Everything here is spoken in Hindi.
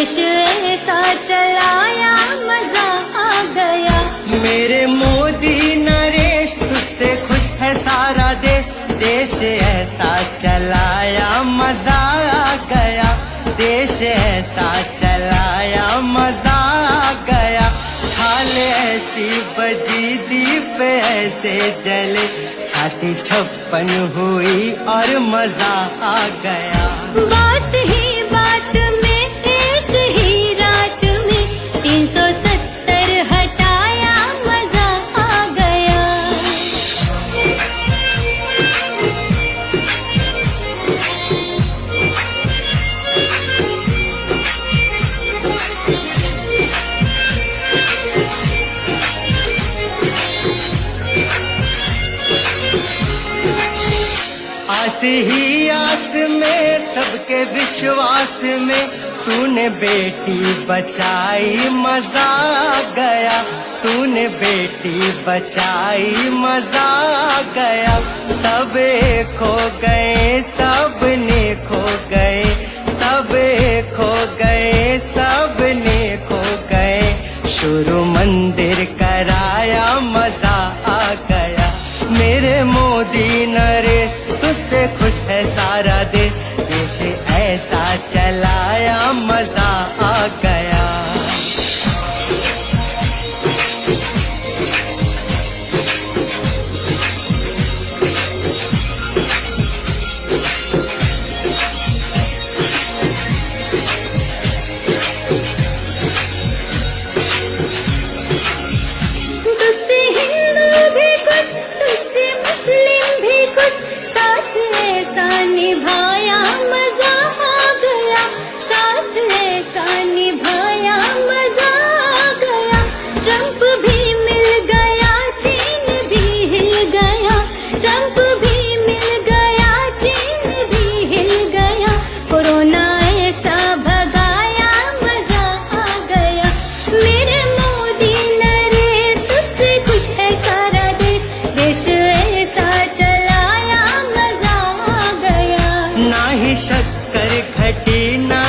देश ऐसा चलाया मजा आ गया। मेरे मोदी नरेश तुझसे खुश है सारा देश ऐसा चलाया मजा आ गया। देश ऐसा चलाया मजा आ गया। थाल ऐसी बजी दीप ऐसे जले छाती 56 हुई और मजा आ गया। बात ही बात में एक ही रात में 370 हटाया मजा आ गया। आस ही आस में सबके विश्वास में तूने बेटी बचाई मजा आ गया। तूने बेटी बचाई मजा आ गया। सब खो गए सबने खो गए। सब खो गए सबने खो गए। शुरू मंदिर कराया मजा आ गया। मेरे मोदी नरेश तुझसे खुश है सारा देश ऐसा चलाया मजा आ गया। तुझसे हिंदू भी कुछ, तुझसे मुस्लिम भी कुछ, साथ ऐसा निभाया मजा आ गया। साथ ऐसा निभाया मजा आ गया। ट्रंप भी मिल गया, चीन भी हिल गया। ट्रंप भी मिल गया, चीन भी हिल गया। कोरोना ऐसा भगाया मजा आ गया। मेरे मोदी नरेश तुझसे खुश है सारा देश ऐसा चलाया मजा आ गया। ना ही शक्कर घटी ना